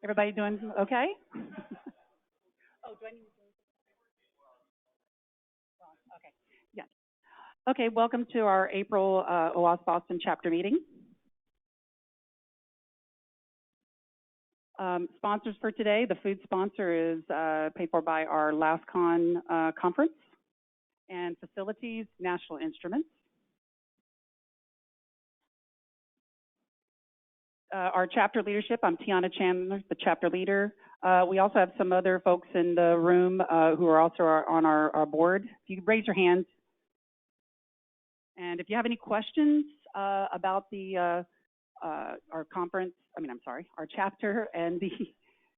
Everybody doing okay? Oh, do I need to? Okay. Yeah. Okay. Welcome to our April OWASP Boston chapter meeting. Sponsors for today: the food sponsor is paid for by our LastCon conference, and facilities, National Instruments. Our chapter leadership: I'm Tiana, Chandler, the chapter leader. We also have some other folks in the room who are also on our board. If you could raise your hands. And if you have any questions about the our conference, our chapter and the,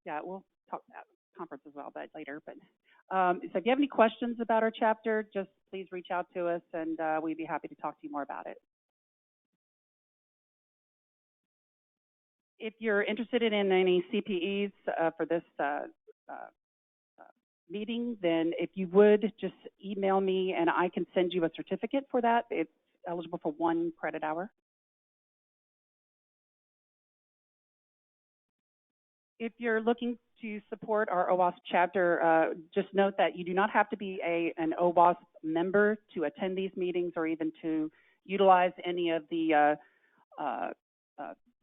yeah, we'll talk about conference as well, but later. But so if you have any questions about our chapter, just please reach out to us, and we'd be happy to talk to you more about it. If you're interested in any CPEs for this meeting, then if you would just email me and I can send you a certificate for that. It's eligible for 1 credit hour. If you're looking to support our OWASP chapter, just note that you do not have to be an OWASP member to attend these meetings or even to utilize any of the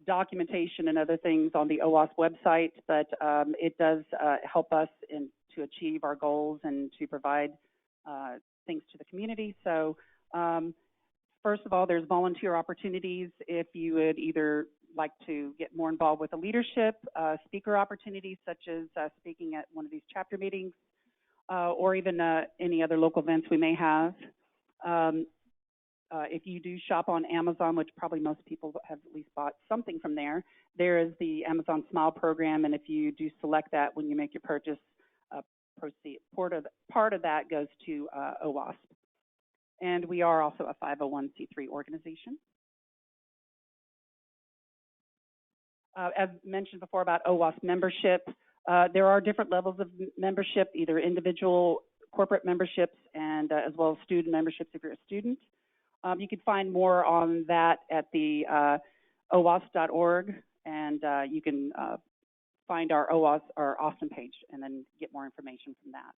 documentation and other things on the OWASP website, but it does help us to achieve our goals and to provide things to the community. So first of all, there's volunteer opportunities if you would either like to get more involved with the leadership, speaker opportunities such as speaking at one of these chapter meetings, or even any other local events we may have. If you do shop on Amazon, which probably most people have at least bought something from there, there is the Amazon Smile program, and if you do select that when you make your purchase, part of that goes to OWASP. And we are also a 501c3 organization. As mentioned before about OWASP membership, there are different levels of membership, either individual corporate memberships and as well as student memberships if you're a student. You can find more on that at the OWASP.org, and you can find our OWASP, our Austin page, and then get more information from that.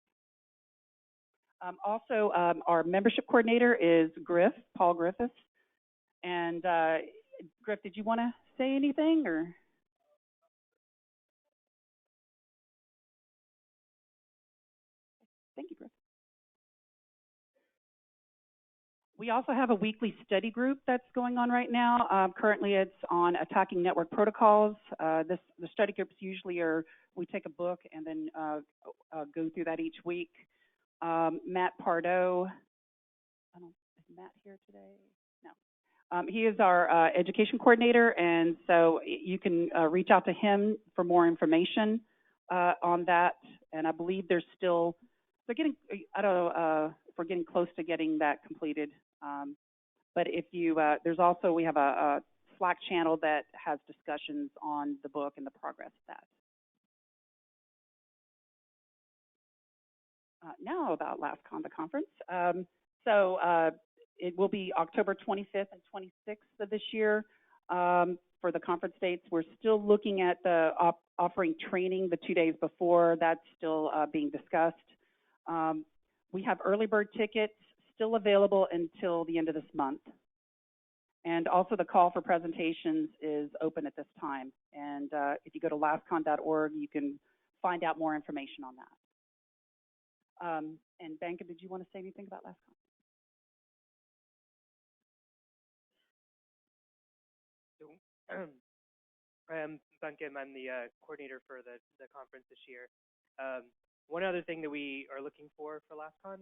Also, our membership coordinator is Paul Griffiths. And Griff, did you want to say anything, or? Thank you, Griff. We also have a weekly study group that's going on right now. Currently, it's on attacking network protocols. The study groups usually we take a book and then go through that each week. Matt Pardo, is Matt here today? No. He is our education coordinator, and so you can reach out to him for more information on that. And I believe they're getting, I don't know if we're getting close to getting that completed. But if you, we have a Slack channel that has discussions on the book and the progress of that. Now about LastCon, the conference. It will be October 25th and 26th of this year for the conference dates. We're still looking at the offering training the 2 days before. That's still being discussed. We have early bird tickets still available until the end of this month. And also the call for presentations is open at this time. And if you go to lastcon.org, you can find out more information on that. And Banka, did you want to say anything about LastCon? I'm Banka, I'm the coordinator for the conference this year. One other thing that we are looking for LastCon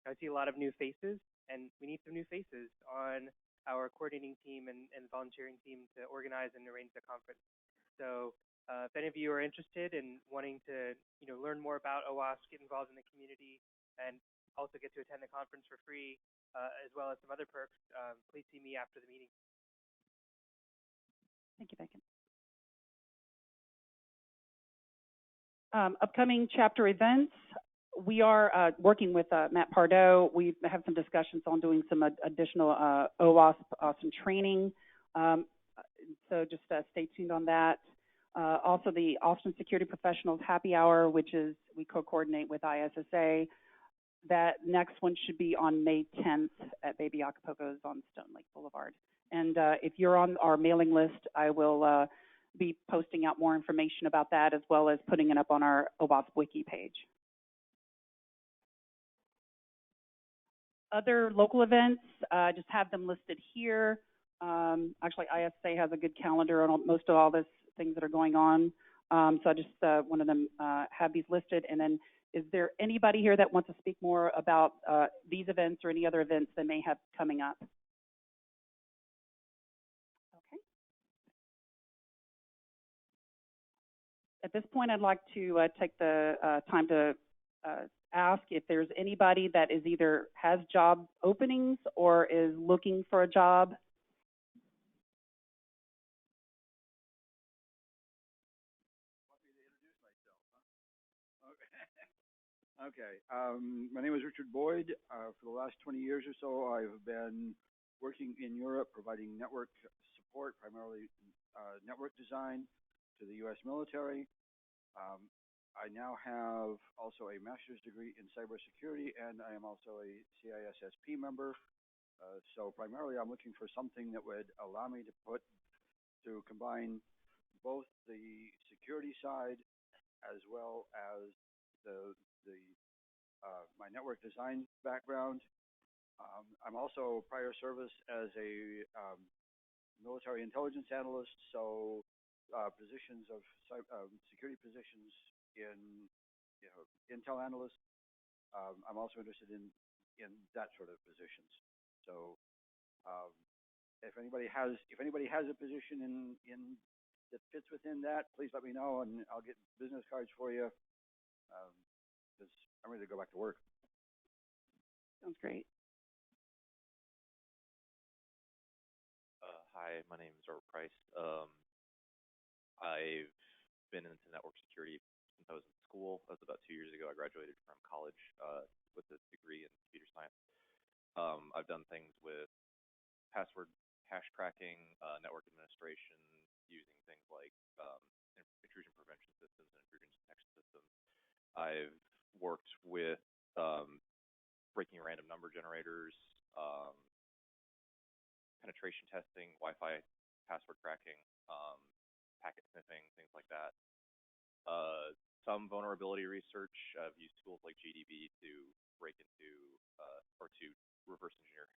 I see a lot of new faces, and we need some new faces on our coordinating team and volunteering team to organize and arrange the conference. So if any of you are interested in wanting to learn more about OWASP, get involved in the community, and also get to attend the conference for free, as well as some other perks, please see me after the meeting. Thank you, Beckett. Upcoming chapter events. We are working with Matt Pardo. We have some discussions on doing some additional OWASP some training. So just stay tuned on that. Also, the Austin Security Professionals Happy Hour, which is we co-coordinate with ISSA. That next one should be on May 10th at Baby Acapulco's on Stone Lake Boulevard. And if you're on our mailing list, I will be posting out more information about that, as well as putting it up on our OWASP wiki page. Other local events, just have them listed here. Actually, ISA has a good calendar on most of all this things that are going on. So I just wanted to have these listed. And then, is there anybody here that wants to speak more about these events or any other events that may have coming up? Okay. At this point, I'd like to take the time to ask if there's anybody that is either has job openings or is looking for a job. Okay. My name is Richard Boyd. For the last 20 years or so, I've been working in Europe, providing network support, primarily network design to the U.S. military. I now have also a master's degree in cybersecurity, and I am also a CISSP member. So primarily, I'm looking for something that would allow me to combine both the security side as well as my network design background. I'm also prior service as a military intelligence analyst, so positions of security positions in intel analyst. I'm also interested in that sort of positions. So if anybody has a position in that fits within that, please let me know, and I'll get business cards for you. Because I'm ready to go back to work. Sounds great. Hi, my name is Robert Price. I've been into network security since I was in school. That was about 2 years ago. I graduated from college with a degree in computer science. I've done things with password hash cracking, network administration, using things like intrusion prevention systems and intrusion detection systems. I've worked with breaking random number generators, penetration testing, Wi-Fi password cracking, packet sniffing, things like that. Some vulnerability research. I've used tools like GDB to break into or to reverse engineer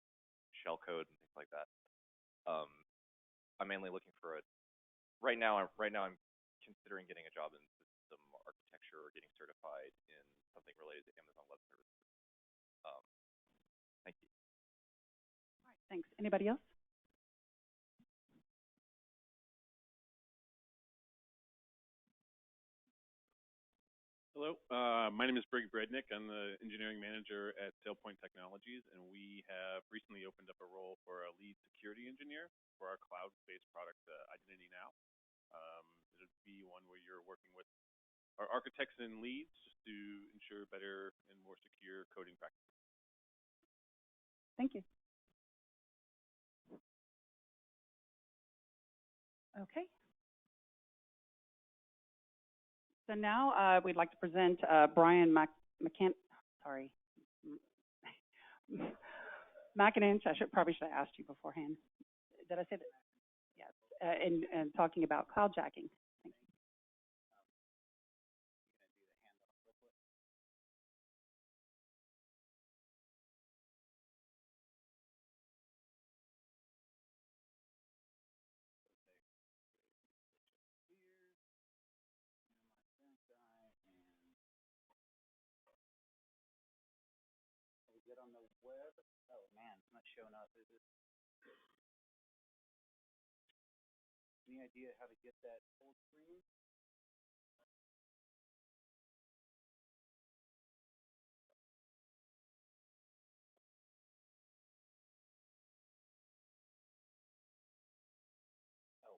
shell code and things like that. I'm mainly looking for right now I'm considering getting a job in system architecture or getting certified in something related to Amazon Web Services. Thank you. All right, thanks. Anybody else? Hello, my name is Brig Brednick. I'm the engineering manager at SailPoint Technologies, and we have recently opened up a role for a lead security engineer for our cloud-based product, Identity Now. It would be one where you're working with our architects and leads just to ensure better and more secure coding practices. Thank you. Okay. So now we'd like to present Bryan McAninch. I probably should have asked you beforehand. Did I say that? Yes. And talking about cloud jacking. Thank you. Get on the web. Oh man, it's not showing up, is it? Any idea how to get that full screen? Oh,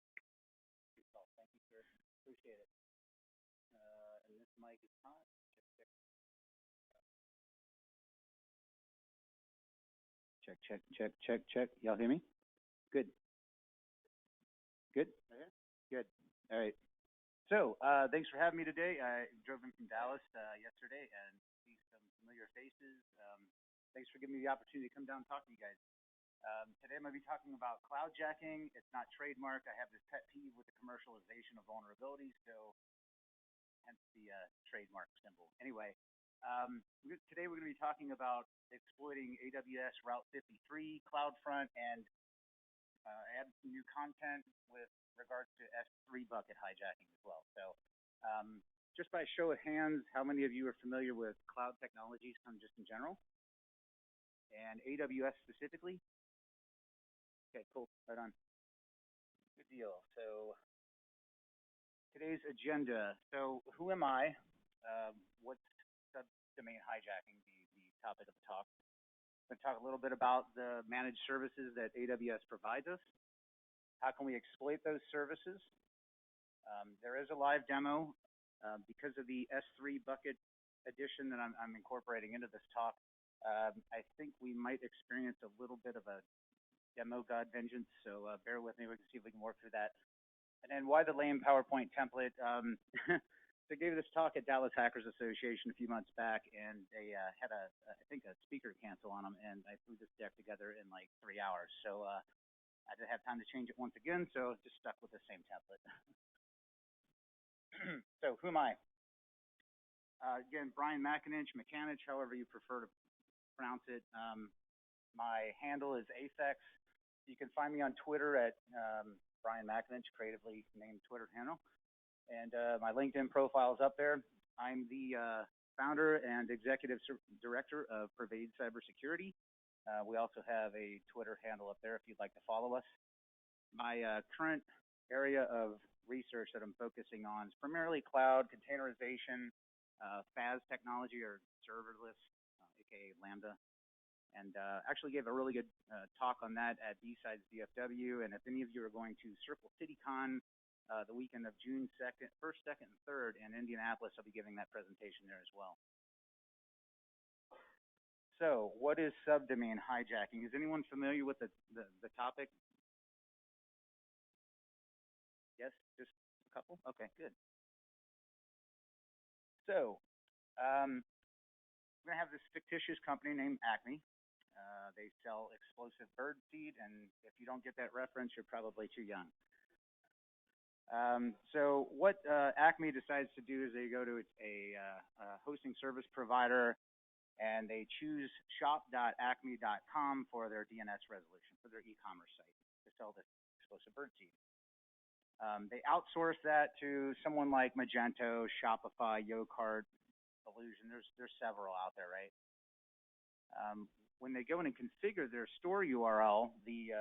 thank you, sir. Appreciate it. And this mic is hot. Check. Y'all hear me? Good. Good? Good. All right. Thanks for having me today. I drove in from Dallas yesterday and see some familiar faces. Thanks for giving me the opportunity to come down and talk to you guys. Today I'm going to be talking about cloud jacking. It's not trademarked. I have this pet peeve with the commercialization of vulnerabilities, so hence the trademark symbol. Anyway, today we're going to be talking about exploiting AWS Route 53, CloudFront, and add some new content with regards to S3 bucket hijacking as well. Just by show of hands, how many of you are familiar with cloud technologies just in general? And AWS specifically? Okay, cool, right on. Good deal. So today's agenda. So who am I? What's subdomain hijacking, the topic of the talk? I'm going to talk a little bit about the managed services that AWS provides us. How can we exploit those services? There is a live demo because of the S3 bucket addition that I'm incorporating into this talk. I think we might experience a little bit of a demo god vengeance, so bear with me. We can see if we can work through that. And then why the lame PowerPoint template? They gave this talk at Dallas Hackers Association a few months back, and they had I think a speaker cancel on them, and I threw this deck together in like 3 hours. So I didn't have time to change it once again, so just stuck with the same template. So who am I? Again, Bryan McAninch, however you prefer to pronounce it. My handle is Apex. You can find me on Twitter at Bryan McAninch, creatively named Twitter handle. And my LinkedIn profile is up there. I'm the founder and executive director of Pervade Cybersecurity. We also have a Twitter handle up there if you'd like to follow us. My current area of research that I'm focusing on is primarily cloud containerization, FAS technology, or serverless, aka Lambda. And actually gave a really good talk on that at B-Sides DFW. And if any of you are going to Circle CityCon the weekend of June 1st, 2nd, and 3rd in Indianapolis, I'll be giving that presentation there as well. So what is subdomain hijacking? Is anyone familiar with the topic? Yes, just a couple? Okay, good. So we're going to have this fictitious company named Acme. They sell explosive bird seed, and if you don't get that reference, you're probably too young. So what Acme decides to do is they go to a hosting service provider, and they choose shop.acme.com for their DNS resolution, for their e-commerce site, to sell this explosive bird seed. They outsource that to someone like Magento, Shopify, Yocart, Illusion. There's several out there, right? When they go in and configure their store URL, the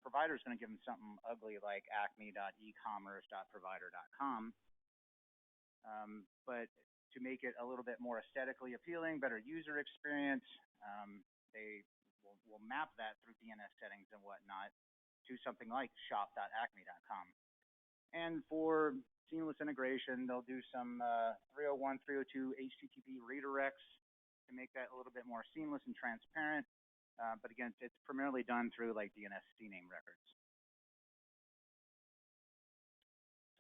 provider is going to give them something ugly like acme.ecommerce.provider.com. But to make it a little bit more aesthetically appealing, better user experience, they will map that through DNS settings and whatnot to something like shop.acme.com. And for seamless integration, they'll do some 301, 302 HTTP redirects to make that a little bit more seamless and transparent. But again, it's primarily done through like DNS CNAME records.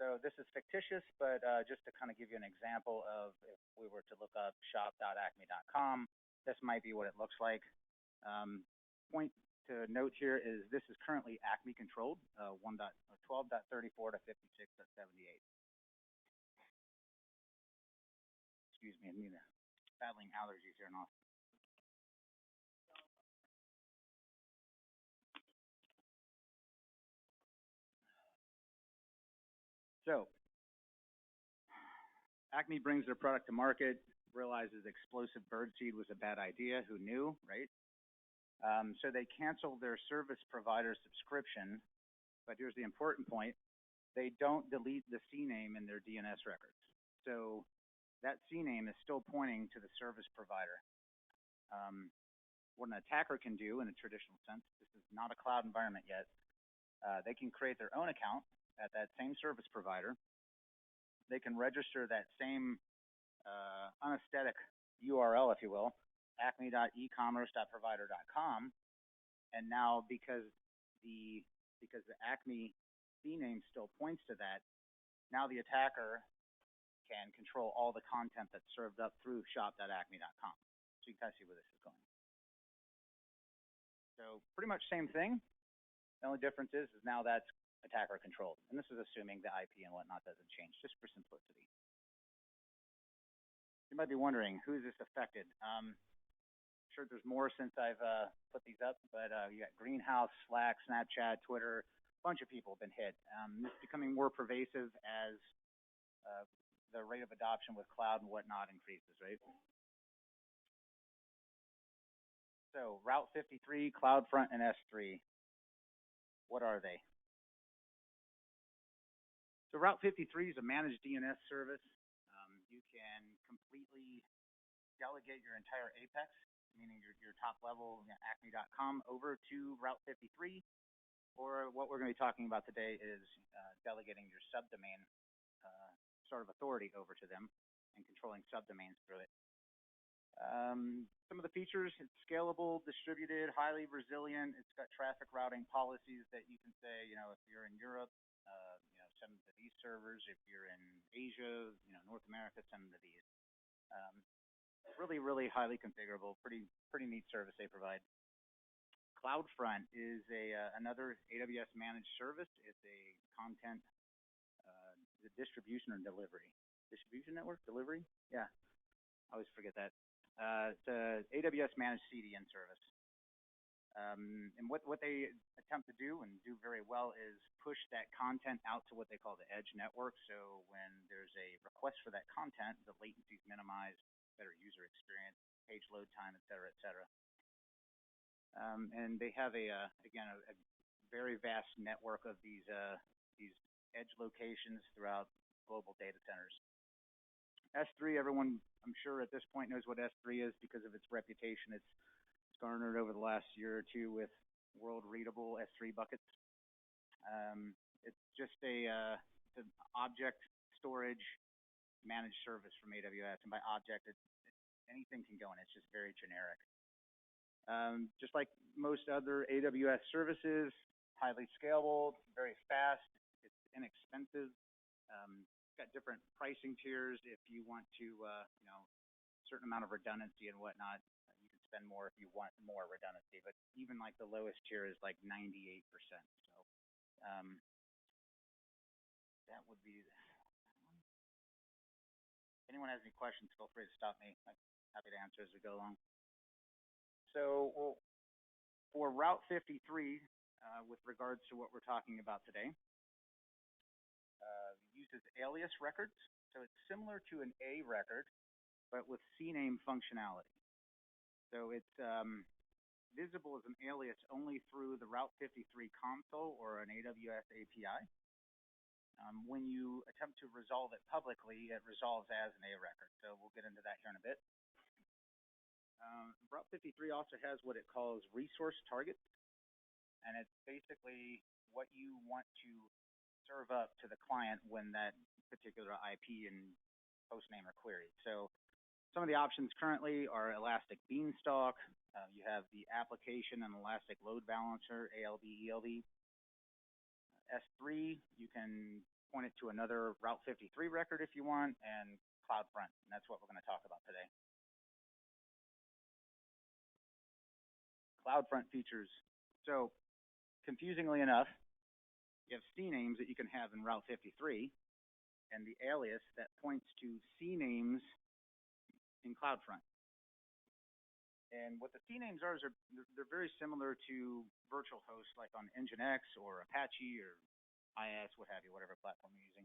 So this is fictitious, but just to kind of give you an example of if we were to look up shop.acme.com, this might be what it looks like. Point to note here is this is currently Acme controlled, 12.34 to 56.78. Excuse me, I'm battling allergies here in Austin. So Acme brings their product to market, realizes explosive birdseed was a bad idea. Who knew, right? So they canceled their service provider subscription, but here's the important point. They don't delete the CNAME in their DNS records. So that CNAME is still pointing to the service provider. What an attacker can do in a traditional sense, this is not a cloud environment yet, they can create their own account at that same service provider. They can register that same unaesthetic URL, if you will, acme.ecommerce.provider.com, and now because the Acme CNAME still points to that, now the attacker can control all the content that's served up through shop.acme.com. So you can kind of see where this is going. So pretty much same thing. The only difference is now that's attacker controlled. And this is assuming the IP and whatnot doesn't change, just for simplicity. You might be wondering, who is this affected? I'm sure there's more since I've put these up, but you got Greenhouse, Slack, Snapchat, Twitter, a bunch of people have been hit. This is becoming more pervasive as the rate of adoption with cloud and whatnot increases, right? So Route 53, CloudFront, and S3. What are they? So Route 53 is a managed DNS service. You can completely delegate your entire Apex, meaning your top level, acme.com, over to Route 53. Or what we're going to be talking about today is delegating your subdomain sort of authority over to them and controlling subdomains through it. Some of the features: it's scalable, distributed, highly resilient. It's got traffic routing policies that you can say, if you're in Europe, send them to these servers. If you're in Asia, North America, send them to these. Really, really highly configurable. Pretty neat service they provide. CloudFront is another AWS managed service. It's a content distribution or delivery. Distribution network? Delivery? Yeah. I always forget that. It's a AWS managed CDN service. And what they attempt to do and do very well is push that content out to what they call the edge network. So when there's a request for that content, the latency is minimized, better user experience, page load time, et cetera, et cetera. And they have again a very vast network of these edge locations throughout global data centers. S3, everyone I'm sure at this point knows what S3 is because of its reputation. It's garnered over the last year or two with world readable S3 buckets. It's just it's an object storage managed service from AWS, and by object, anything can go in. It's just very generic. Just like most other AWS services, highly scalable, very fast, it's inexpensive. It's got different pricing tiers if you want to, certain amount of redundancy and whatnot. You can spend more if you want more redundancy, but even like the lowest tier is like 98%. So that would be. If anyone has any questions, feel free to stop me. I'm happy to answer as we go along. So for Route 53, with regards to what we're talking about today, uses alias records. So it's similar to an A record, but with CNAME functionality. So it's visible as an alias only through the Route 53 console or an AWS API. When you attempt to resolve it publicly, it resolves as an A record. So we'll get into that here in a bit. Route 53 also has what it calls resource targets, and it's basically what you want to serve up to the client when that particular IP and hostname are queried. So some of the options currently are Elastic Beanstalk. You have the application and Elastic Load Balancer, ALB, ELB. S3, you can point it to another Route 53 record if you want, and CloudFront, and that's what we're going to talk about today. CloudFront features. So confusingly enough, you have CNAMEs that you can have in Route 53, and the alias that points to CNAMEs in CloudFront. And what the CNAMEs are is they're very similar to virtual hosts like on Nginx or Apache or IS, what have you, whatever platform you're using.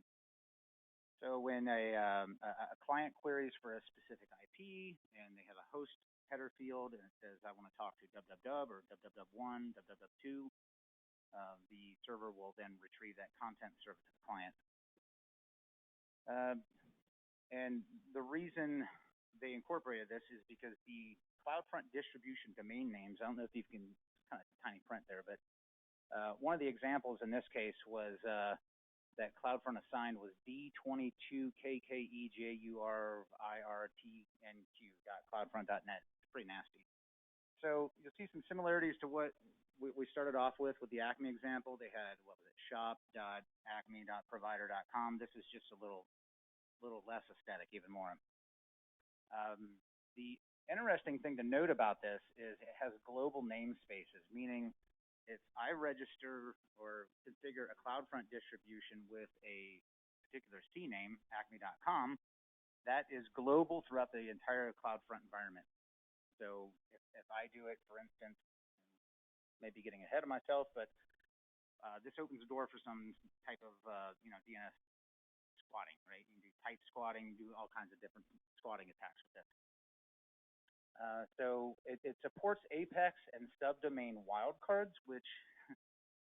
So when a client queries for a specific IP and they have a host header field and it says, I want to talk to www or www1, www2, the server will then retrieve that content and serve it to the client. And the reason they incorporated this is because the CloudFront distribution domain names, I don't know if you can, kind of tiny print there, but one of the examples in this case was that CloudFront assigned was D22KKEJURIRTNQ.cloudfront.net. It's pretty nasty. So you'll see some similarities to what we started off with the Acme example. They had, what was it, shop.acme.provider.com. This is just a little less aesthetic, even more. The interesting thing to note about this is it has global namespaces, meaning if I register or configure a CloudFront distribution with a particular CNAME, acme.com, that is global throughout the entire CloudFront environment. So if I do it, for instance, maybe getting ahead of myself, but this opens the door for some type of DNS squatting, right? You can do type squatting, do all kinds of different squatting attacks with this. So it supports Apex and subdomain wildcards, which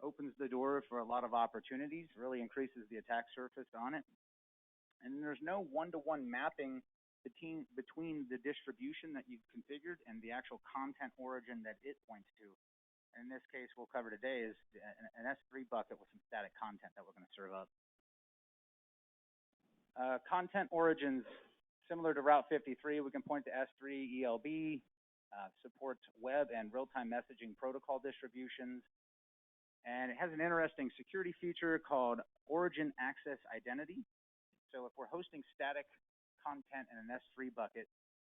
opens the door for a lot of opportunities, really increases the attack surface on it. And there's no one-to-one mapping between the distribution that you've configured and the actual content origin that it points to. And in this case, we'll cover today is an S3 bucket with some static content that we're going to serve up. Content origins, similar to Route 53, we can point to S3 ELB, supports web and real-time messaging protocol distributions. And it has an interesting security feature called origin access identity. So if we're hosting static content in an S3 bucket,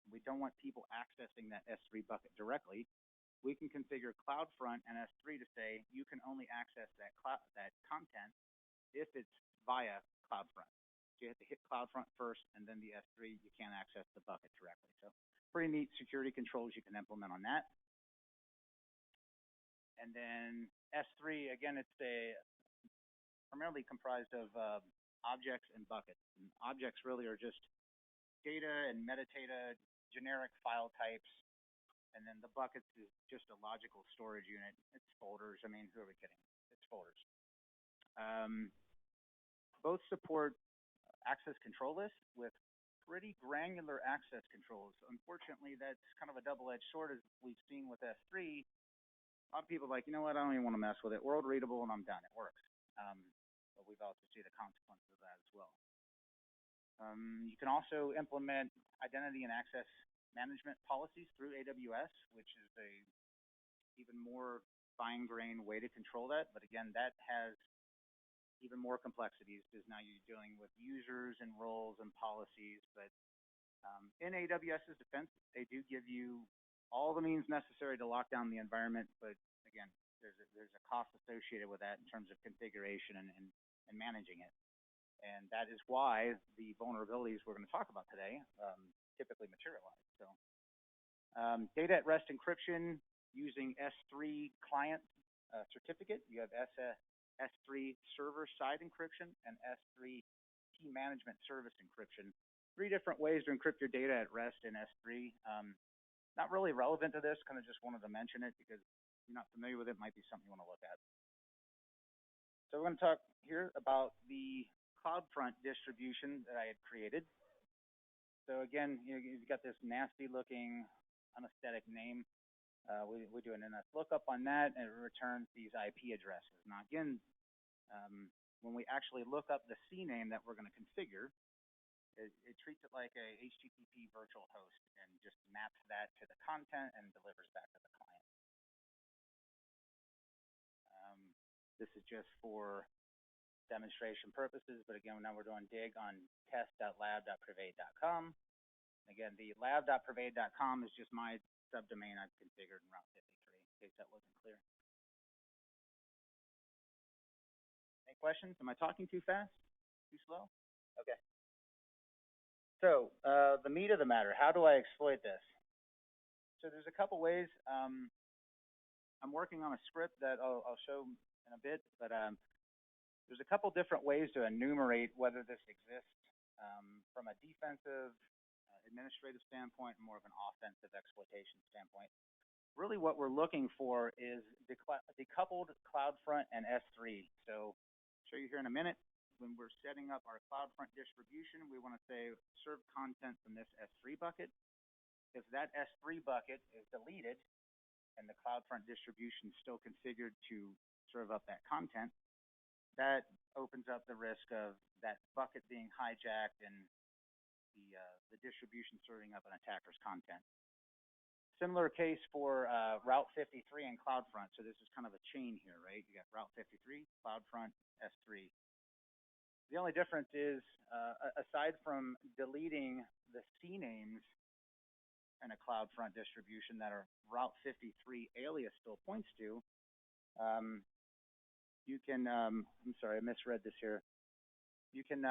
we don't want people accessing that S3 bucket directly, we can configure CloudFront and S3 to say you can only access that content if it's via CloudFront. So you have to hit CloudFront first, and then the S3, you can't access the bucket directly. So pretty neat security controls you can implement on that. And then S3, again, it's primarily comprised of objects and buckets. And objects really are just data and metadata, generic file types. And then the buckets is just a logical storage unit. It's folders. I mean, who are we kidding? It's folders. Both support access control lists with pretty granular access controls. Unfortunately, that's kind of a double-edged sword, as we've seen with S3. A lot of people are like, you know what, I don't even want to mess with it. World readable, and I'm done. It works. But we've also seen the consequences of that as well. You can also implement identity and access management policies through AWS, which is a even more fine-grained way to control that. But again, that has even more complexities because now you're dealing with users and roles and policies. But in AWS's defense, they do give you all the means necessary to lock down the environment. But again, there's a cost associated with that in terms of configuration and managing it. And that is why the vulnerabilities we're going to talk about today typically materialize. So data at rest encryption using S3 client certificate. You have S3 server-side encryption and S3 key management service encryption. 3 different ways to encrypt your data at rest in S3. Not really relevant to this, kind of just wanted to mention it because if you're not familiar with it, might be something you want to look at. So we're going to talk here about the CloudFront distribution that I had created. So again, you've got this nasty looking unaesthetic name. We do an NS lookup on that, and it returns these IP addresses. Now again, when we actually look up the CNAME that we're going to configure, it treats it like a HTTP virtual host and just maps that to the content and delivers back to the client. This is just for demonstration purposes, but again, now we're doing dig on test.lab.private.com. Again, the lab.private.com is just my subdomain I've configured in Route 53, in case that wasn't clear. Any questions? Am I talking too fast? Too slow? Okay. So the meat of the matter, how do I exploit this? So there's a couple ways. I'm working on a script that I'll show in a bit, but there's a couple different ways to enumerate whether this exists from a defensive, administrative standpoint, and more of an offensive exploitation standpoint. Really what we're looking for is decoupled CloudFront and S3. So I'll show you here in a minute. When we're setting up our CloudFront distribution, we want to say serve content from this S3 bucket. If that S3 bucket is deleted and the CloudFront distribution is still configured to serve up that content, that opens up the risk of that bucket being hijacked and the distribution serving up an attacker's content. Similar case for Route 53 and CloudFront. So this is kind of a chain here, right? You got Route 53, CloudFront, S3. The only difference is, aside from deleting the C names in a CloudFront distribution that our Route 53 alias still points to, you can, I'm sorry, I misread this here. You can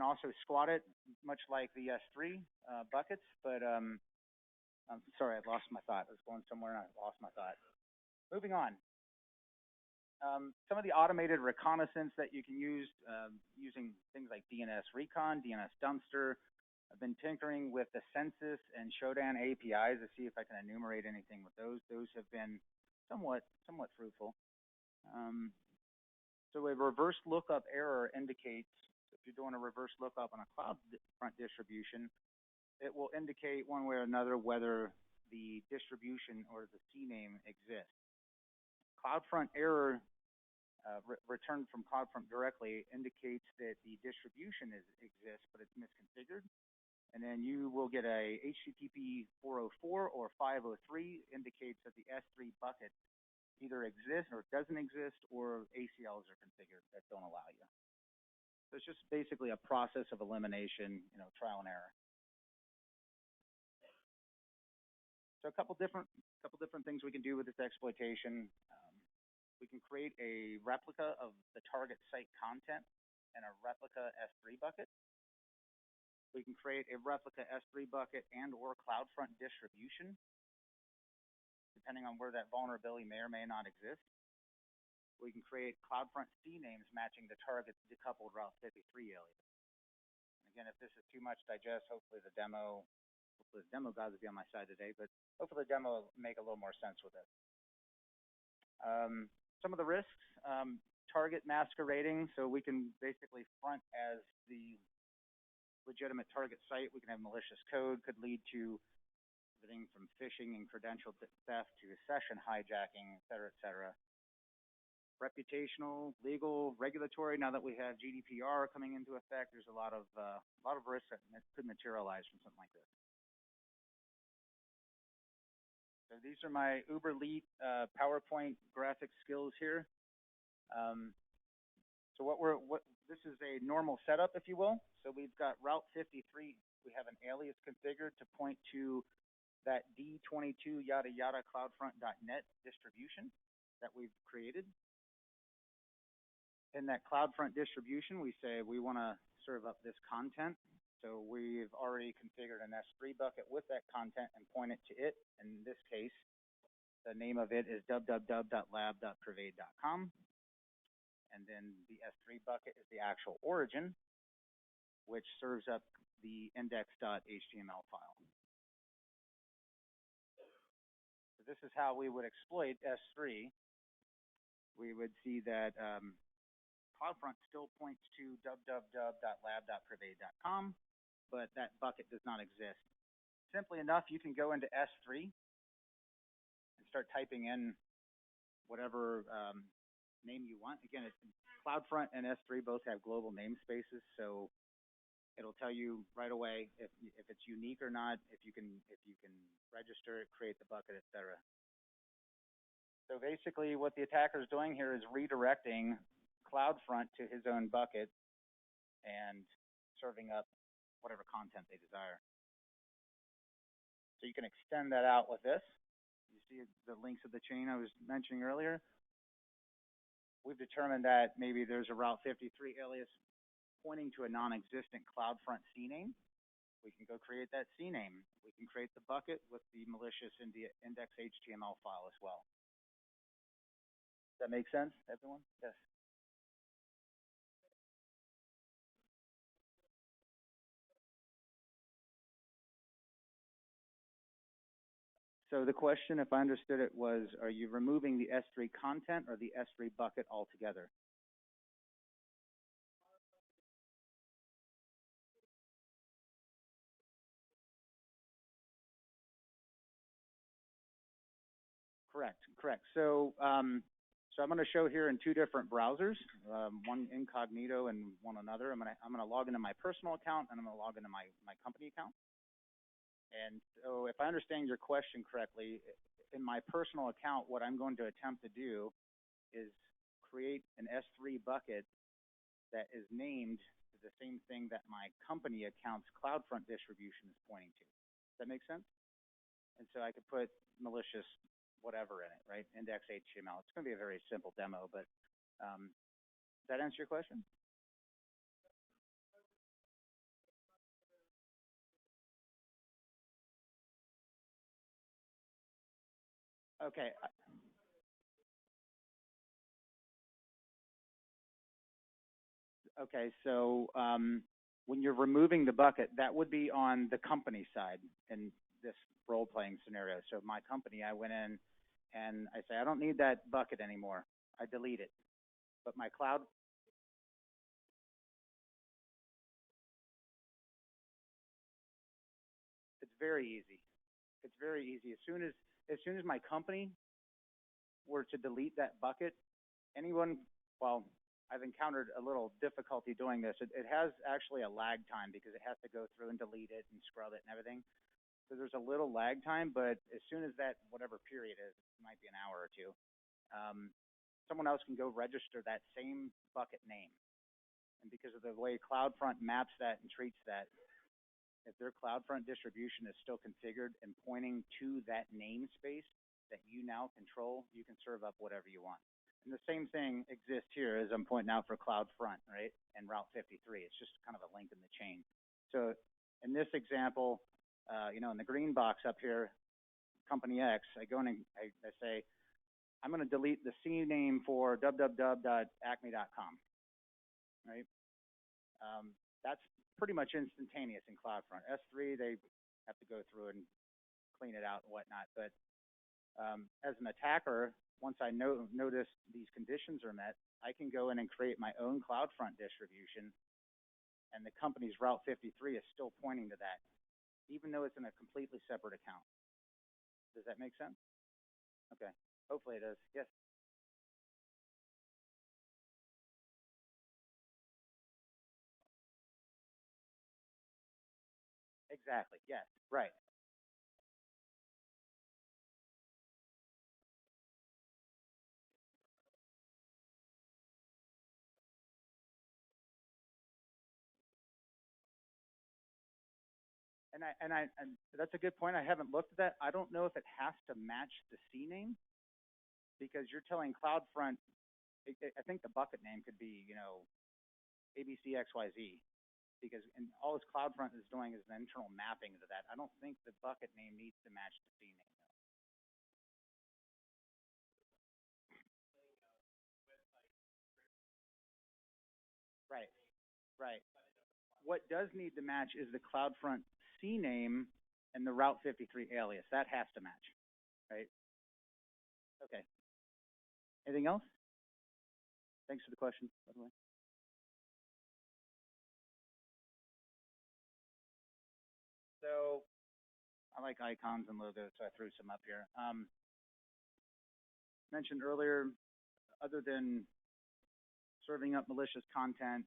also squat it, much like the S3 buckets, but I'm sorry, I lost my thought. I was going somewhere and I lost my thought. Moving on. Some of the automated reconnaissance that you can use using things like DNS Recon, DNS Dumpster. I've been tinkering with the Census and Shodan APIs to see if I can enumerate anything with those. Those have been somewhat fruitful. So a reverse lookup error indicates, if you're doing a reverse lookup on a CloudFront distribution, it will indicate one way or another whether the distribution or the C name exists. CloudFront error returned from CloudFront directly indicates that the distribution exists, but it's misconfigured. And then you will get a HTTP 404 or 503 indicates that the S3 bucket either exists or doesn't exist, or ACLs are configured that don't allow you. So it's just basically a process of elimination, trial and error. So a couple different things we can do with this exploitation. We can create a replica of the target site content and a replica S3 bucket. We can create a replica S3 bucket and or CloudFront distribution, depending on where that vulnerability may or may not exist. We can create CloudFront C names matching the target's decoupled Route 53 alias. And again, if this is too much to digest, hopefully the demo guys will be on my side today, but hopefully the demo will make a little more sense with it. Some of the risks, target masquerading, so we can basically front as the legitimate target site. We can have malicious code, could lead to everything from phishing and credential theft to session hijacking, et cetera, reputational, legal, regulatory. Now that we have GDPR coming into effect, there's a lot of risks that could materialize from something like this. So these are my uber elite PowerPoint graphic skills here. So this is a normal setup, if you will. So we've got Route 53. We have an alias configured to point to that D22 yada yada CloudFront.net distribution that we've created. In that CloudFront distribution, we say we want to serve up this content. So we've already configured an S3 bucket with that content and point it to it. In this case, the name of it is www.lab.pervade.com. And then the S3 bucket is the actual origin, which serves up the index.html file. So this is how we would exploit S3. We would see that CloudFront still points to www.lab.pervade.com, but that bucket does not exist. Simply enough, you can go into S3 and start typing in whatever name you want. Again, CloudFront and S3 both have global namespaces, so it'll tell you right away if it's unique or not, if you can register it, create the bucket, etc. So basically, what the attacker is doing here is redirecting CloudFront to his own bucket and serving up whatever content they desire. So you can extend that out with this. You see the links of the chain I was mentioning earlier. We've determined that maybe there's a Route 53 alias pointing to a non-existent CloudFront C name. We can go create that C name. We can create the bucket with the malicious index.html file as well. Does that make sense, everyone? Yes. So the question, if I understood it, was, are you removing the S3 content or the S3 bucket altogether? Correct. So I'm going to show here in two different browsers, one incognito and one another. I'm going to log into my personal account and I'm going to log into my company account. And so if I understand your question correctly, in my personal account, what I'm going to attempt to do is create an S3 bucket that is named to the same thing that my company account's CloudFront distribution is pointing to. Does that make sense? And so I could put malicious whatever in it, right? Index HTML. It's going to be a very simple demo, but does that answer your question? Okay. Okay, so when you're removing the bucket, that would be on the company side in this role-playing scenario. So my company, I went in and I say, I don't need that bucket anymore. I delete it. But my cloud, it's very easy. It's very easy. As soon as my company were to delete that bucket, anyone, well, I've encountered a little difficulty doing this. It has actually a lag time because it has to go through and delete it and scrub it and everything. So there's a little lag time, but as soon as that, whatever period is, it might be an hour or two, someone else can go register that same bucket name. And because of the way CloudFront maps that and treats that, if their CloudFront distribution is still configured and pointing to that namespace that you now control, you can serve up whatever you want. And the same thing exists here as I'm pointing out for CloudFront, right, and Route 53. It's just kind of a link in the chain. So in this example, you know, in the green box up here, company X, I go in and I say, I'm going to delete the C name for www.acme.com, right? That's pretty much instantaneous in CloudFront. S3, they have to go through and clean it out and whatnot. But as an attacker, once I notice these conditions are met, I can go in and create my own CloudFront distribution, and the company's Route 53 is still pointing to that, even though it's in a completely separate account. Does that make sense? Okay. Hopefully it does. Yes. Exactly. Yes. Right. And that's a good point. I haven't looked at that. I don't know if it has to match the C name because you're telling CloudFront. I think the bucket name could be, you know, ABCXYZ, because and all this CloudFront is doing is an internal mapping to that. I don't think the bucket name needs to match the C name. Right. Right. What does need to match is the CloudFront C name and the Route 53 alias. That has to match, right? Okay. Anything else? Thanks for the question, by the way. So I like icons and logos, so I threw some up here. Mentioned earlier, other than serving up malicious content,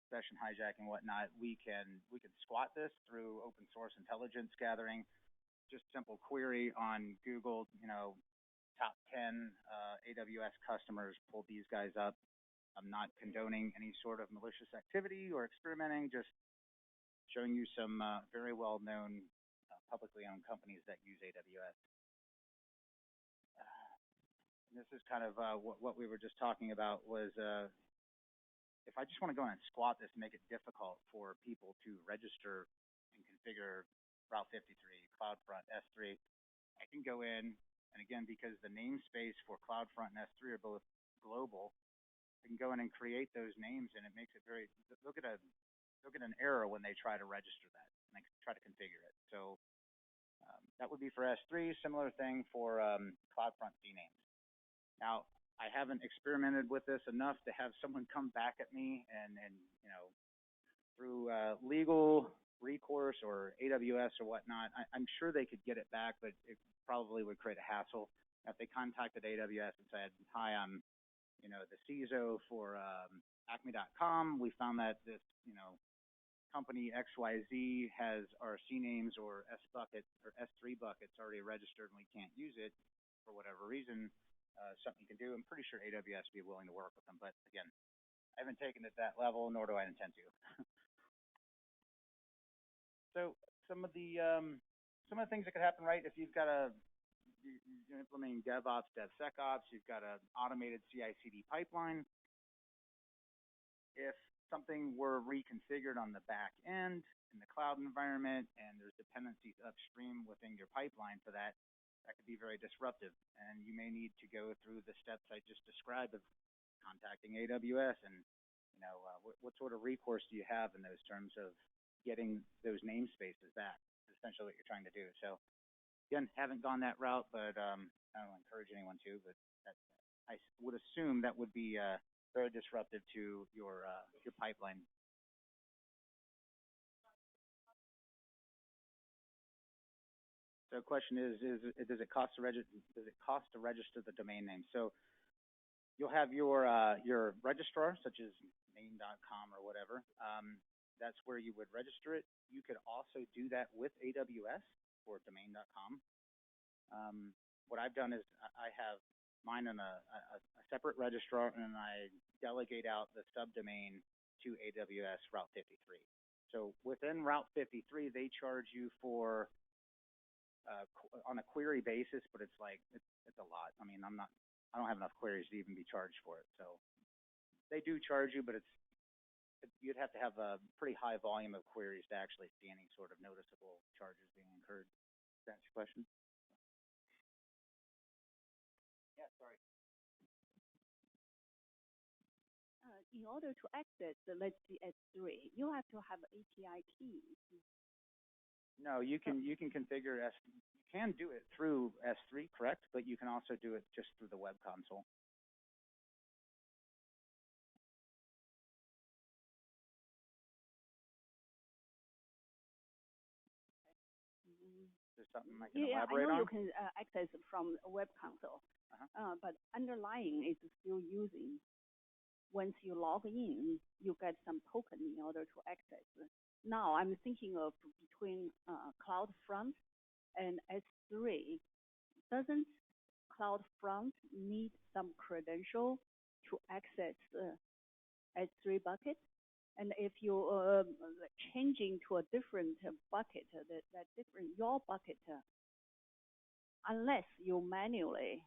session hijacking, whatnot, we can squat this through open source intelligence gathering. Just simple query on Google, you know, top 10 AWS customers, pull these guys up. I'm not condoning any sort of malicious activity or experimenting, just showing you some very well-known publicly owned companies that use AWS. And this is kind of what we were just talking about was if I just want to go in and squat this and make it difficult for people to register and configure Route 53, CloudFront, S3, I can go in, and again, because the namespace for CloudFront and S3 are both global, I can go in and create those names, and it makes it very, look at an error when they try to register that, and they try to configure it. So that would be for S3, similar thing for CloudFront CNAMEs. Now, I haven't experimented with this enough to have someone come back at me and you know, through legal recourse or AWS or whatnot. I'm sure they could get it back, but it probably would create a hassle. If they contacted AWS and said, hi, I'm, you know, the CISO for acme.com. We found that this, you know, company XYZ has our CNAMEs or S buckets or S3 buckets already registered and we can't use it for whatever reason, something you can do. I'm pretty sure AWS would be willing to work with them, but again, I haven't taken it to that level, nor do I intend to. So some of the things that could happen, right? If you've got you're implementing DevOps, DevSecOps, you've got an automated CI/CD pipeline. If something were reconfigured on the back end in the cloud environment and there's dependencies upstream within your pipeline for that, that could be very disruptive. And you may need to go through the steps I just described of contacting AWS and, you know, what sort of recourse do you have in those terms of getting those namespaces back? Is essentially what you're trying to do. So again, haven't gone that route, but I don't encourage anyone to, but I would assume that would be very disruptive to your pipeline. So the question is does it cost to register the domain name? So you'll have your registrar, such as main.com or whatever. That's where you would register it. You could also do that with AWS for domain.com. What I've done is I have mine in a separate registrar, and I delegate out the subdomain to AWS Route 53. So within Route 53, they charge you for on a query basis, but it's like it's a lot. I mean, I don't have enough queries to even be charged for it. So they do charge you, but you'd have to have a pretty high volume of queries to actually see any sort of noticeable charges being incurred. Does that answer your question? Yeah, sorry. In order to access the, let's see, S3, you have to have API keys. No, you can configure you can do it through S3, correct? But you can also do it just through the web console. Is there something I can elaborate on? I know you can access from a web console, but underlying is still using. Once you log in, you get some token in order to access. Now I'm thinking of between CloudFront and S3. Doesn't CloudFront need some credential to access S3 bucket? And if you changing to a different bucket, that different your bucket, unless you manually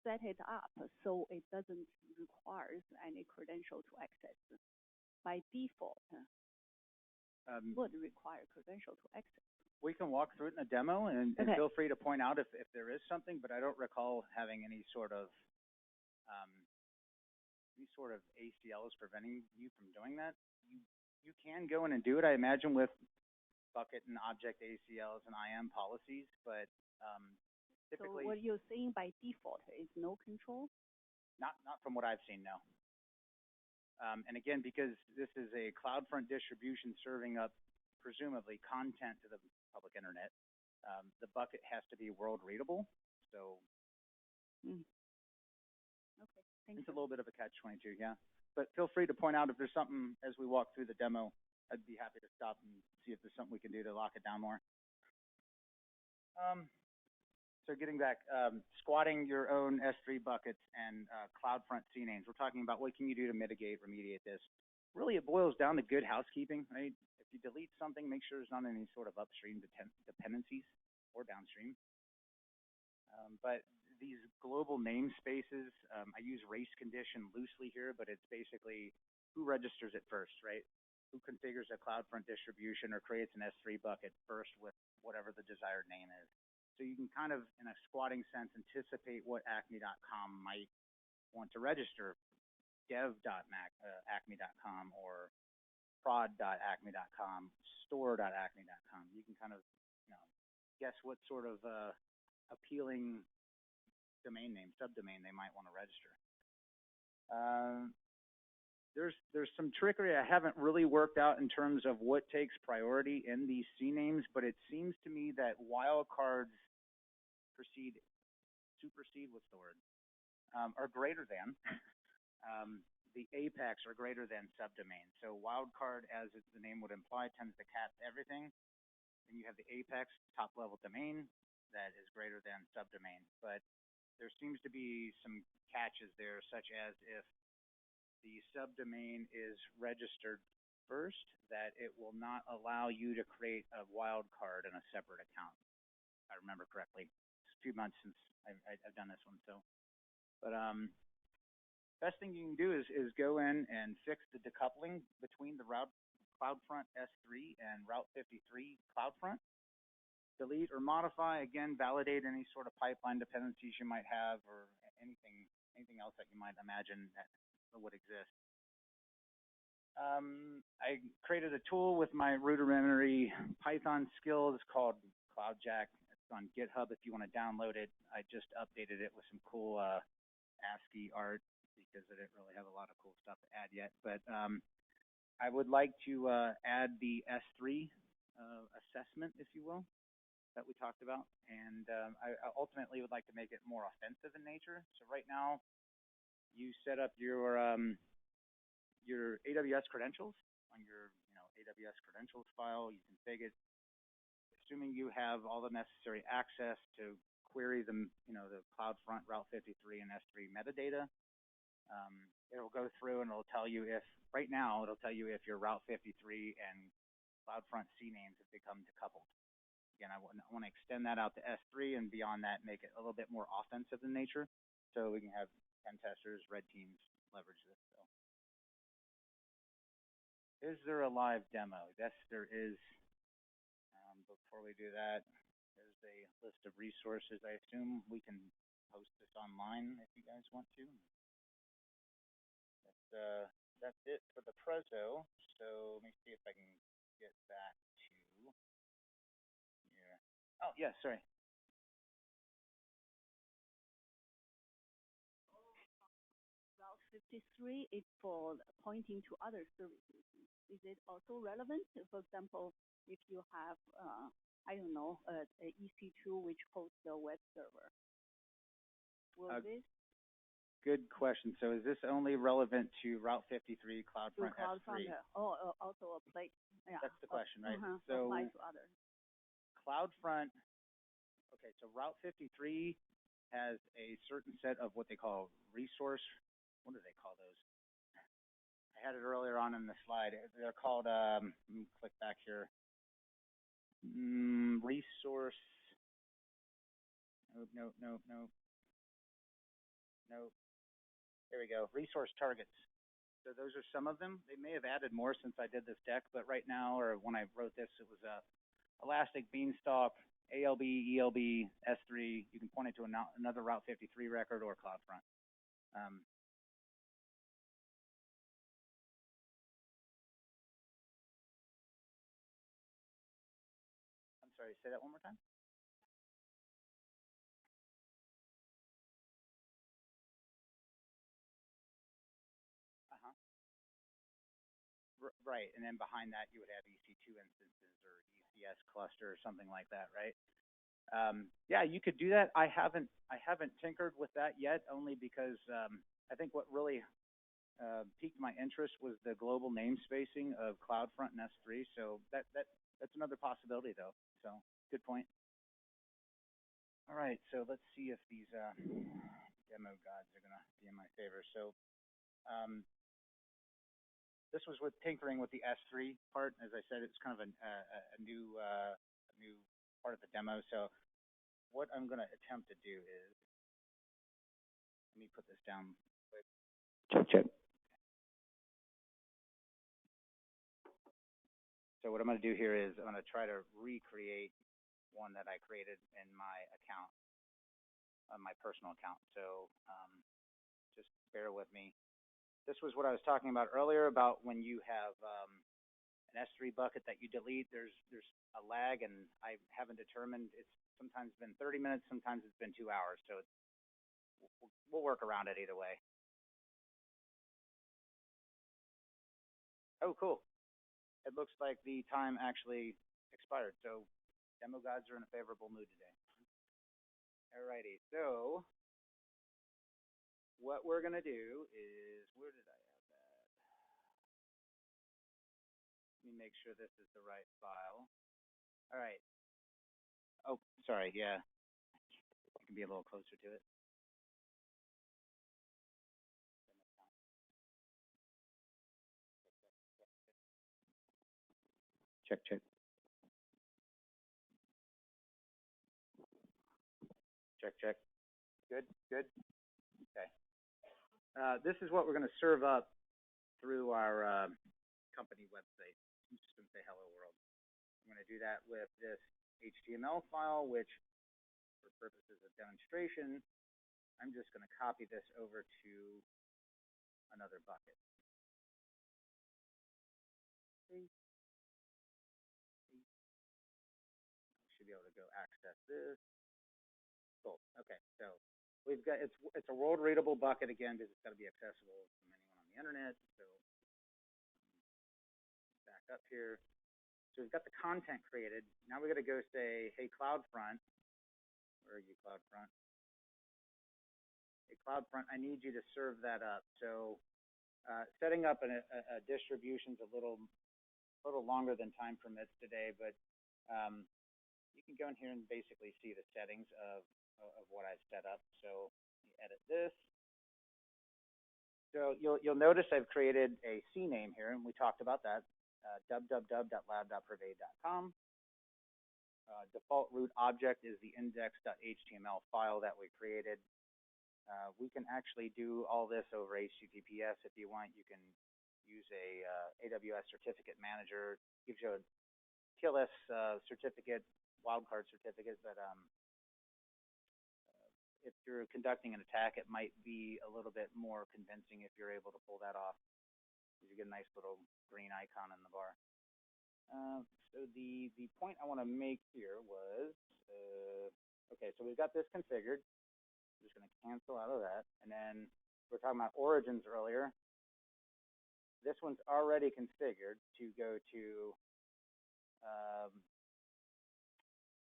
set it up so it doesn't require any credential to access. By default, would require credential to access. We can walk through it in a demo, and feel free to point out if there is something, but I don't recall having any sort of ACLs preventing you from doing that. You can go in and do it, I imagine, with bucket and object ACLs and IAM policies, but typically. So what you're saying by default is no control? Not from what I've seen, no. And again, because this is a CloudFront distribution serving up presumably content to the public internet, the bucket has to be world readable. So okay, thank you. It's a little bit of a catch-22, yeah. But feel free to point out if there's something as we walk through the demo. I'd be happy to stop and see if there's something we can do to lock it down more. So getting back, squatting your own S3 buckets and CloudFront CNAMEs. We're talking about what can you do to mitigate, remediate this. Really, it boils down to good housekeeping, right? If you delete something, make sure there's not any sort of upstream dependencies or downstream. But these global namespaces, I use race condition loosely here, but it's basically who registers it first, right? Who configures a CloudFront distribution or creates an S3 bucket first with whatever the desired name is. So you can kind of, in a squatting sense, anticipate what acme.com might want to register, dev.acme.com or prod.acme.com, store.acme.com. You can kind of, guess what sort of appealing domain name, subdomain they might want to register. There's some trickery I haven't really worked out in terms of what takes priority in these CNAMEs, but it seems to me that wildcards supersede, what's the word, are greater than the apex or greater than subdomain. So wildcard, as the name would imply, tends to cap everything. And you have the apex, top level domain, that is greater than subdomain. But there seems to be some catches there, such as if the subdomain is registered first, that it will not allow you to create a wildcard in a separate account. If I remember correctly. It's a few months since I've done this one, so. But best thing you can do is go in and fix the decoupling between the CloudFront S3 and Route 53 CloudFront. Delete or modify, again, validate any sort of pipeline dependencies you might have or anything else that you might imagine that would exist. I created a tool with my rudimentary Python skills called CloudJack. It's on GitHub if you want to download it. I just updated it with some cool ASCII art because I didn't really have a lot of cool stuff to add yet. But I would like to add the S3 assessment, if you will, that we talked about. And I ultimately would like to make it more offensive in nature. So right now, you set up your AWS credentials on your AWS credentials file. You config it, assuming you have all the necessary access to query the CloudFront Route 53 and S3 metadata. It'll go through and it'll tell you if, right now, it'll tell you if your Route 53 and CloudFront CNAMEs have become decoupled. Again, I want to extend that out to S3 and beyond that, make it a little bit more offensive in nature so we can have pen testers, red teams leverage this. So. Is there a live demo? Yes, there is. Before we do that, there's a list of resources. I assume we can post this online if you guys want to. That's it for the preso. So let me see if I can get back to here. Oh, yeah, sorry. Route 53 is for pointing to other services. Is it also relevant? For example, if you have, I don't know, a EC2 which hosts a web server. Will this? Good question. So is this only relevant to Route 53 CloudFront S3? Oh, also a place. Yeah. That's the question, right? So apply to others. CloudFront, okay, so Route 53 has a certain set of what they call resource, what do they call those? I had it earlier on in the slide. They're called, let me click back here. Resource, nope. There we go, resource targets. So those are some of them. They may have added more since I did this deck, but right now, or when I wrote this, it was Elastic, Beanstalk, ALB, ELB, S3. You can point it to another Route 53 record or CloudFront. I'm sorry, say that one more time. Right, and then behind that you would have EC2 instances or ECS cluster or something like that, right? Yeah, you could do that. I haven't tinkered with that yet, only because I think what really piqued my interest was the global namespacing of CloudFront and S3. So that's another possibility, though. So good point. All right, so let's see if these demo gods are going to be in my favor. So this was with tinkering with the S3 part. As I said, it's kind of a new part of the demo. So what I'm going to attempt to do is, let me put this down quick. Check. So what I'm going to do here is I'm going to try to recreate one that I created in my account, on my personal account. So just bear with me. This was what I was talking about earlier about when you have an S3 bucket that you delete, there's a lag, and I haven't determined. It's sometimes been 30 minutes, sometimes it's been 2 hours. So we'll work around it either way. Oh, cool. It looks like the time actually expired. So demo gods are in a favorable mood today. Alrighty, so what we're going to do is, where did I have that? make sure this is the right file. All right. Oh, sorry. Yeah, I can be a little closer to it. Check, check. Check, check. Good, good. Okay. This is what we're going to serve up through our company website. I'm just going to say hello world. I'm going to do that with this HTML file, which for purposes of demonstration, I'm just going to copy this over to another bucket. Should be able to go access this. Cool. Okay, so we've got it's a world readable bucket again because it's got to be accessible from anyone on the internet. So back up here. So we've got the content created. Now we got to go say, hey CloudFront, where are you CloudFront? Hey CloudFront, I need you to serve that up. So setting up a distribution is a little longer than time permits today, but you can go in here and basically see the settings of what I've set up. So you edit this. So you'll notice I've created a CNAME here, and we talked about that, www.lab.purvey.com. Default root object is the index.html file that we created. We can actually do all this over HTTPS if you want. You can use a AWS certificate manager. Gives you a TLS certificate, wildcard certificate, but if you're conducting an attack, it might be a little bit more convincing if you're able to pull that off. You get a nice little green icon in the bar. So the point I want to make here was, okay, so we've got this configured. I'm just going to cancel out of that. And then we were talking about origins earlier. This one's already configured to go to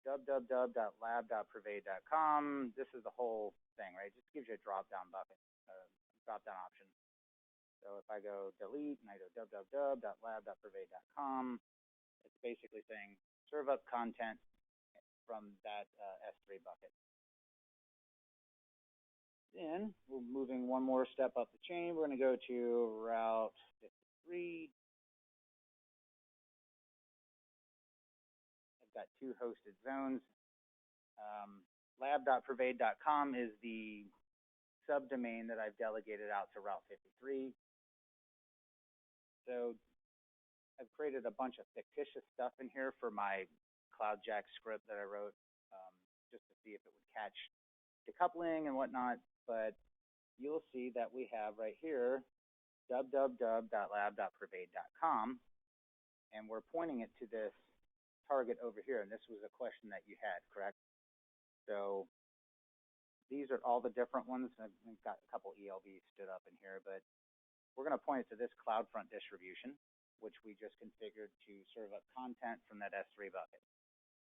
www.lab.purvey.com. This is the whole thing, right? It just gives you a drop-down bucket, drop-down option. So if I go delete and I go www.lab.purvey.com, it's basically saying serve up content from that S3 bucket. Then we're moving one more step up the chain. We're going to go to Route 53. I've got 2 hosted zones. Lab.purvey.com is the subdomain that I've delegated out to Route 53. So I've created a bunch of fictitious stuff in here for my CloudJack script that I wrote just to see if it would catch decoupling and whatnot. But you'll see that we have right here www.lab.purvey.com, and we're pointing it to this target over here. And this was a question that you had, correct? So these are all the different ones. I've got a couple ELVs stood up in here, but we're going to point it to this CloudFront distribution, which we just configured to serve up content from that S3 bucket.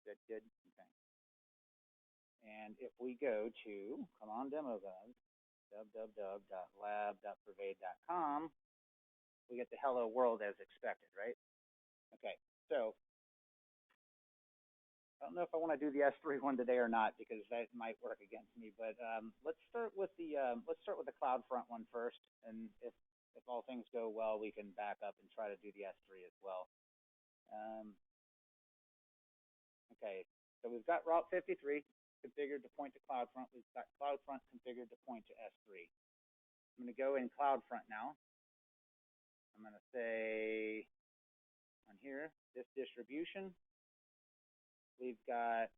Good, good. Okay. And if we go to, come on, demo guys, www.lab.purvey.com, we get the hello world as expected, right? Okay, so I don't know if I want to do the S3 one today or not because that might work against me. But let's start with the CloudFront one first, and if all things go well, we can back up and try to do the S3 as well. Okay, so we've got Route 53 configured to point to CloudFront. We've got CloudFront configured to point to S3. I'm going to go in CloudFront now. I'm going to say on here, this distribution. We've got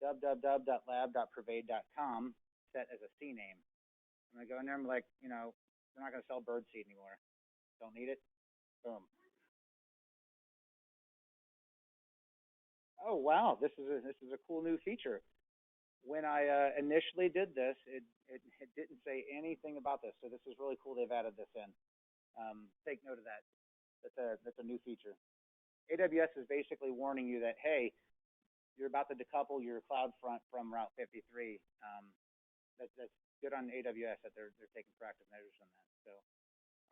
www.lab.purvey.com set as a CNAME. I'm going to go in there and be like, you know, we're not going to sell birdseed anymore. Don't need it. Boom. Oh, wow, this is a cool new feature. When I initially did this, it didn't say anything about this. So this is really cool they've added this in. Take note of that. That's a new feature. AWS is basically warning you that, hey, you're about to decouple your CloudFront from Route 53. That's good on AWS that they're taking proactive measures on that. So,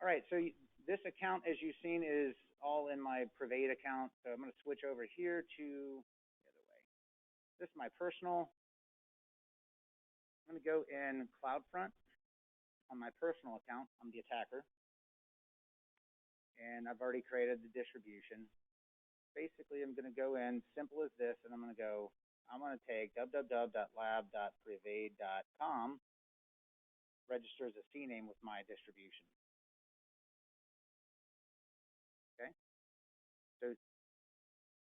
all right, so this account, as you've seen, is all in my Private account. So I'm going to switch over here to the other way. This is my personal. I'm going to go in CloudFront on my personal account. I'm the attacker. And I've already created the distribution. Basically, I'm going to go in, simple as this, and I'm going to take www.lab.private.com, register as a CNAME with my distribution. Okay? So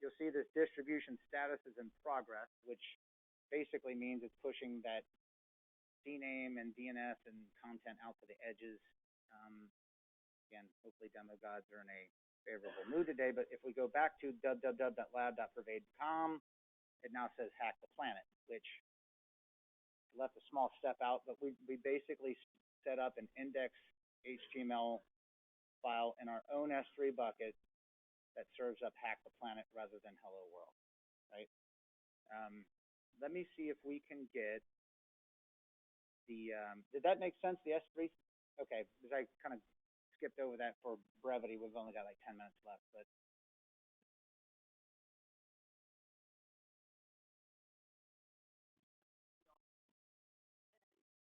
you'll see this distribution status is in progress, which basically means it's pushing that CNAME and DNS and content out to the edges. Again, hopefully demo gods are in a favorable mood today, but if we go back to www.lab.private.com, it now says hack the planet, which left a small step out, but we basically set up an index HTML file in our own S3 bucket that serves up hack the planet rather than hello world, right? Let me see if we can get the, did that make sense, the S3? Okay, because I kind of skipped over that for brevity. We've only got like 10 minutes left, but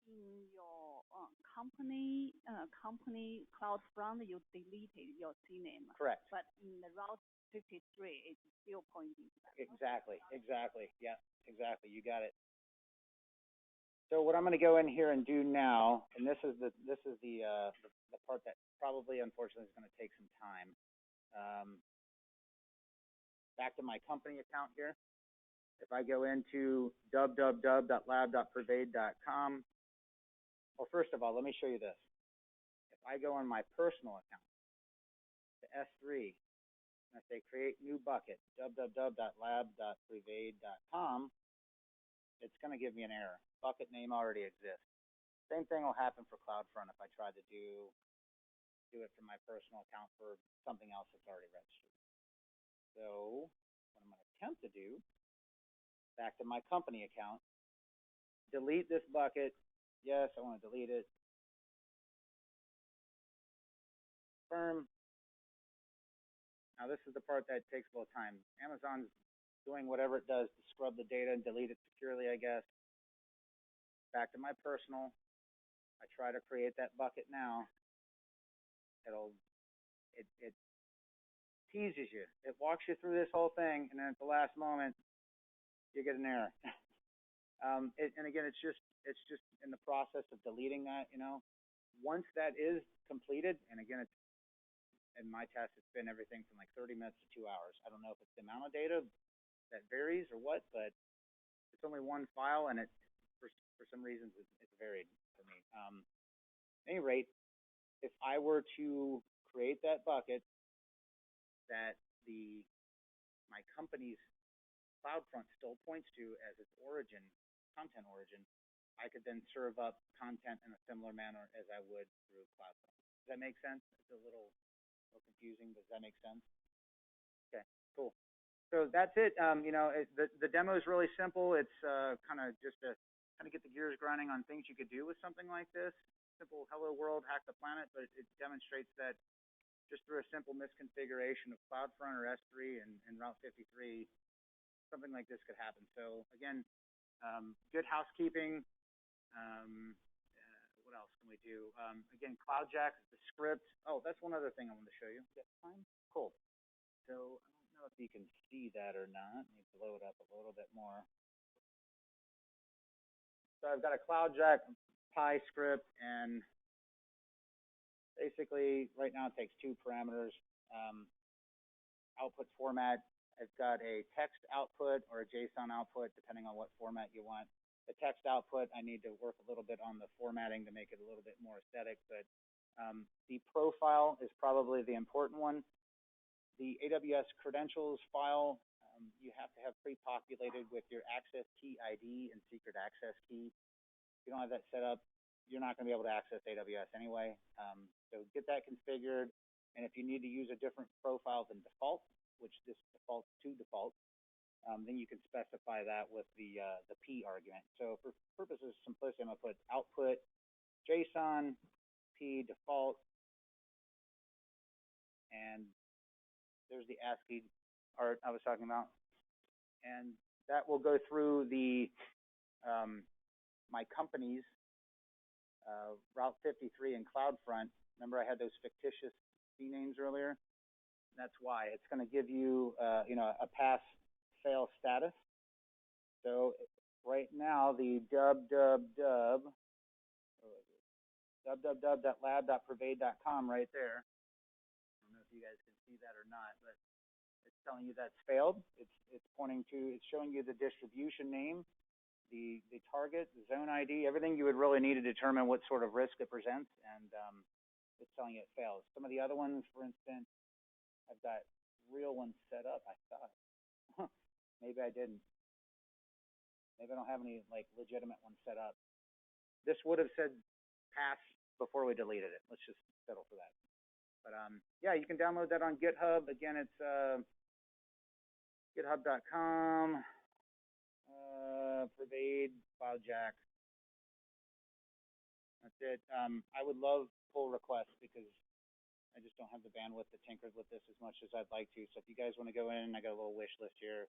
in your company CloudFront, you deleted your CNAME. Correct. But in the Route 53, it's still pointing to that. Exactly. Yeah, exactly. You got it. So what I'm going to go in here and do now, and this is the part that probably, unfortunately, is going to take some time. Back to my company account here. If I go into www.lab.private.com, well, first of all, let me show you this. If I go on my personal account, to S3, and I say create new bucket, www.lab.private.com, it's going to give me an error. Bucket name already exists. Same thing will happen for CloudFront if I try to do it from my personal account for something else that's already registered. So what I'm going to attempt to do, back to my company account, delete this bucket. Yes, I want to delete it. Confirm. Now this is the part that takes a little time. Amazon's doing whatever it does to scrub the data and delete it securely, I guess. Back to my personal. I try to create that bucket now. It teases you. It walks you through this whole thing, and then at the last moment, you get an error. And again, it's just in the process of deleting that. Once that is completed, and again, in my test, it's been everything from like 30 minutes to 2 hours. I don't know if it's the amount of data that varies or what, but it's only one file, and for some reasons it's varied for me. At any rate, if I were to create that bucket that my company's CloudFront still points to as its origin, content origin, I could then serve up content in a similar manner as I would through CloudFront. Does that make sense? It's a little confusing. Does that make sense? Okay, cool. So that's it. The demo is really simple. It's kind of just to kind of get the gears grinding on things you could do with something like this. Simple hello world, hack the planet, but it demonstrates that just through a simple misconfiguration of CloudFront or S3 and Route 53, something like this could happen. So again, good housekeeping. What else can we do? Again, CloudJack is the script. Oh, that's one other thing I wanted to show you. Is that fine? Cool. So I don't know if you can see that or not. Let me blow it up a little bit more. So I've got a CloudJack Pi script, and basically right now it takes two parameters. Output format, I've got a text output or a JSON output, depending on what format you want. The text output, I need to work a little bit on the formatting to make it a little bit more aesthetic, but the profile is probably the important one. The AWS credentials file, you have to have pre-populated with your access key ID and secret access key. If you don't have that set up, you're not going to be able to access AWS anyway. So get that configured, and if you need to use a different profile than default, which this defaults to default, then you can specify that with the P argument. So for purposes of simplicity, I'm going to put output JSON P default There's the ASCII art I was talking about. And that will go through the my company's Route 53 and CloudFront. Remember I had those fictitious C names earlier? That's why. It's going to give you, a pass-fail status. So right now, the www.lab.pervade.com right there. I don't know if you guys can see that or not, but it's telling you that's failed. It's showing you the distribution name, the target, the zone ID, everything you would really need to determine what sort of risk it presents, and it's telling you it fails. Some of the other ones, for instance, I've got real ones set up, I thought. Maybe I didn't. Maybe I don't have any like legitimate ones set up. This would have said pass before we deleted it. Let's just settle for that. But yeah, you can download that on GitHub. Again, it's github.com, Pervade, FileJack. That's it. I would love pull requests because I just don't have the bandwidth to tinker with this as much as I'd like to. So if you guys want to go in, I got a little wish list here.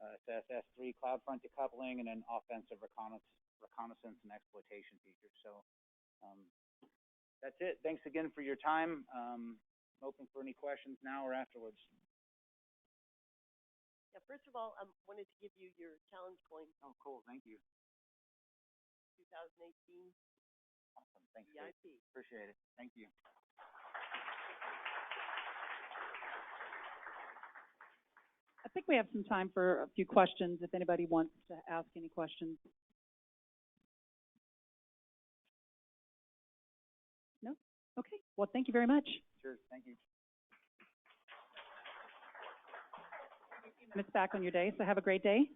It's S3 CloudFront decoupling and then offensive reconnaissance and exploitation features. So that's it. Thanks again for your time. I'm open for any questions now or afterwards. Yeah, first of all, I wanted to give you your challenge coin. Oh, cool. Thank you. 2018. Awesome. Thanks. VIP. Appreciate it. Thank you. I think we have some time for a few questions if anybody wants to ask any questions. No? Okay. Well, thank you very much. Sure. Thank you. It's back on your day, so have a great day.